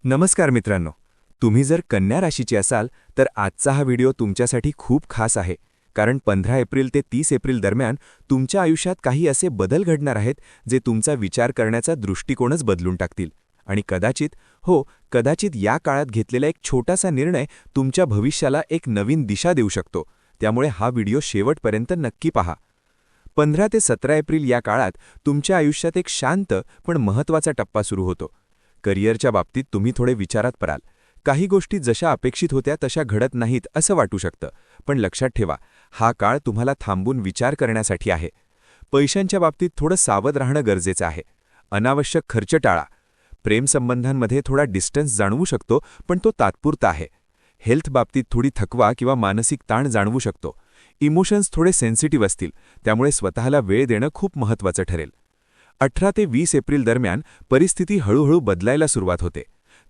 नमस्कार मित्रांनो, तुम्ही जर कन्या राशीचे असाल तर आजचा हा व्हिडिओ तुमच्यासाठी खूप खास आहे. कारण 15 एप्रिल ते 30 एप्रिल दरम्यान तुमच्या आयुष्यात काही असे बदल घडणार आहेत जे तुमचा विचार करण्याचा दृष्टिकोनच बदलून टाकतील. आणि कदाचित या काळात घेतलेला एक छोटासा निर्णय तुमच्या भविष्याला एक नवीन दिशा देऊ शकतो. त्यामुळे हा व्हिडिओ शेवटपर्यंत नक्की पहा. 15 ते 17 एप्रिल या काळात तुमच्या आयुष्यात एक शांत पण महत्त्वाचा टप्पा सुरू होतो. करिअरच्या बाबतीत तुम्ही थोडे विचारात पडाल. काही गोष्टी जशा अपेक्षित होत्या तशा घडत नाहीत असं वाटू शकतं. पण लक्षात ठेवा, हा काळ तुम्हाला थांबून विचार करण्यासाठी आहे. पैशांच्या बाबतीत थोडं सावध राहणं गरजेचं आहे. अनावश्यक खर्च टाळा. प्रेमसंबंधांमध्ये थोडा डिस्टन्स जाणवू शकतो, पण तो तात्पुरता आहे. हेल्थ बाबतीत थोडी थकवा किंवा मानसिक ताण जाणवू शकतो. इमोशन्स थोडे सेन्सिटिव्ह असतील, त्यामुळे स्वतःला वेळ देणं खूप महत्त्वाचं ठरेल. 18 ते 20 एप्रिल दरम्यान परिस्थिती हळूहळू बदलायला सुरुवात होते.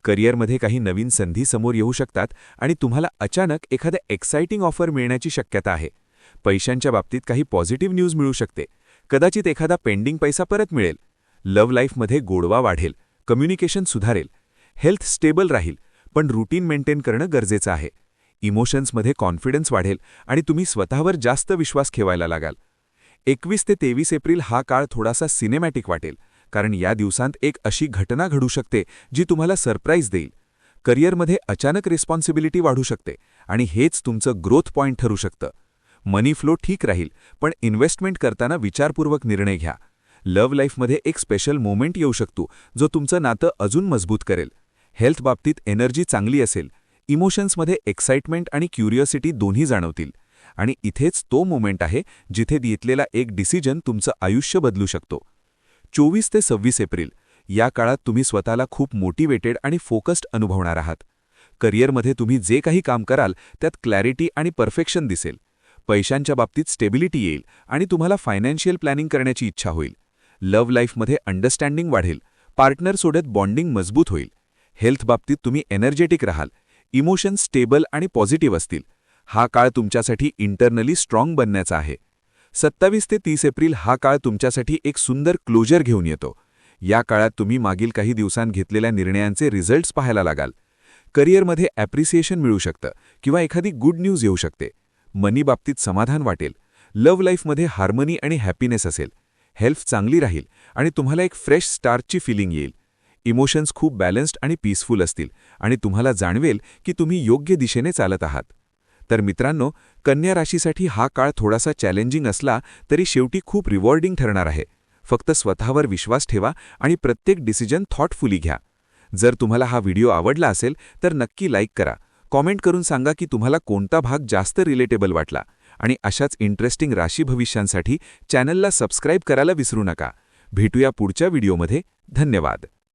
करिअरमध्ये काही नवीन संधी समोर येऊ शकतात आणि तुम्हाला अचानक एखाद्या एक्साइटिंग ऑफर मिळण्याची शक्यता आहे. पैशांच्या बाबतीत काही पॉझिटिव्ह न्यूज मिळू शकते. कदाचित एखादा पेंडिंग पैसा परत मिळेल. लव्ह लाईफमध्ये गोडवा वाढेल, कम्युनिकेशन सुधारेल. हेल्थ स्टेबल राहील, पण रुटीन मेंटेन करणं गरजेचं आहे. इमोशन्समध्ये कॉन्फिडन्स वाढेल आणि तुम्ही स्वतःवर जास्त विश्वास ठेवायला लागाल. 21 ते 23 एप्रिल हा काळ थोडासा सिनेमॅटिक वाटेल, कारण या दिवसांत एक अशी घटना घडू शकते जी तुम्हाला सरप्राईज देईल. करिअरमध्ये अचानक रिस्पॉन्सिबिलिटी वाढू शकते आणि हेच तुमचं ग्रोथ पॉइंट ठरू शकतं. मनी फ्लो ठीक राहील, पण इन्व्हेस्टमेंट करताना विचारपूर्वक निर्णय घ्या. लव्ह लाईफमध्ये एक स्पेशल मोमेंट येऊ शकतो जो तुमचं नातं अजून मजबूत करेल. हेल्थ बाबतीत एनर्जी चांगली असेल. इमोशन्समध्ये एक्साइटमेंट आणि क्युरिओसिटी दोन्ही जाणवतील. आणि इथेच तो मोमेंट आहे जिथे घेतलेला एक डिसिजन तुमचं आयुष्य बदलू शकतो. 24 ते 26 एप्रिल या काळात तुम्ही स्वतःला खूप मोटिवेटेड आणि फोकस्ड अनुभवणार आहात. करिअरमध्ये तुम्ही जे काही काम कराल त्यात क्लॅरिटी आणि परफेक्शन दिसेल. पैशांच्या बाबतीत स्टेबिलिटी येईल आणि तुम्हाला फायनान्शियल प्लॅनिंग करण्याची इच्छा होईल. लव्ह लाईफमध्ये अंडरस्टँडिंग वाढेल. पार्टनरसोबत बॉन्डिंग मजबूत होईल. हेल्थ बाबतीत तुम्ही एनर्जेटिक राहाल. इमोशन्स स्टेबल आणि पॉझिटिव्ह असतील. हा काळ तुमच्यासाठी इंटरनली स्ट्रॉंग बनण्याचा आहे. 27 ते 30 एप्रिल हा काळ तुमच्यासाठी एक सुंदर क्लोजर घेऊन येतो. या काळात तुम्ही मागील काही दिवसांत घेतलेल्या निर्णयांचे रिझल्ट्स पाहायला लागाल. करिअरमध्ये ॲप्रिसिएशन मिळू शकतं किंवा एखादी गुड न्यूज येऊ शकते. मनी बाबतीत समाधान वाटेल. लव्ह लाईफमध्ये हार्मनी आणि हॅपीनेस असेल. हेल्थ चांगली राहील आणि तुम्हाला एक फ्रेश स्टार्टची फिलिंग येईल. इमोशन्स खूप बॅलन्स्ड आणि पीसफुल असतील आणि तुम्हाला जाणवेल की तुम्ही योग्य दिशेने चालत आहात. तर मित्रांनो, कन्या राशीसाठी हा काळ थोडासा चॅलेंजिंग असला तरी शेवटी खूप रिवॉर्डिंग ठरणार आहे. फक्त स्वतःवर विश्वास ठेवा आणि प्रत्येक डिसिजन थॉटफुली घ्या. जर तुम्हाला हा व्हिडिओ आवडला असेल तर नक्की लाईक करा. कॉमेंट करून सांगा की तुम्हाला कोणता भाग जास्त रिलेटेबल वाटला. आणि अशाच इंटरेस्टिंग राशी भविष्यांसाठी चॅनलला सबस्क्राईब करायला विसरू नका. भेटूया पुढच्या व्हिडिओमध्ये. धन्यवाद.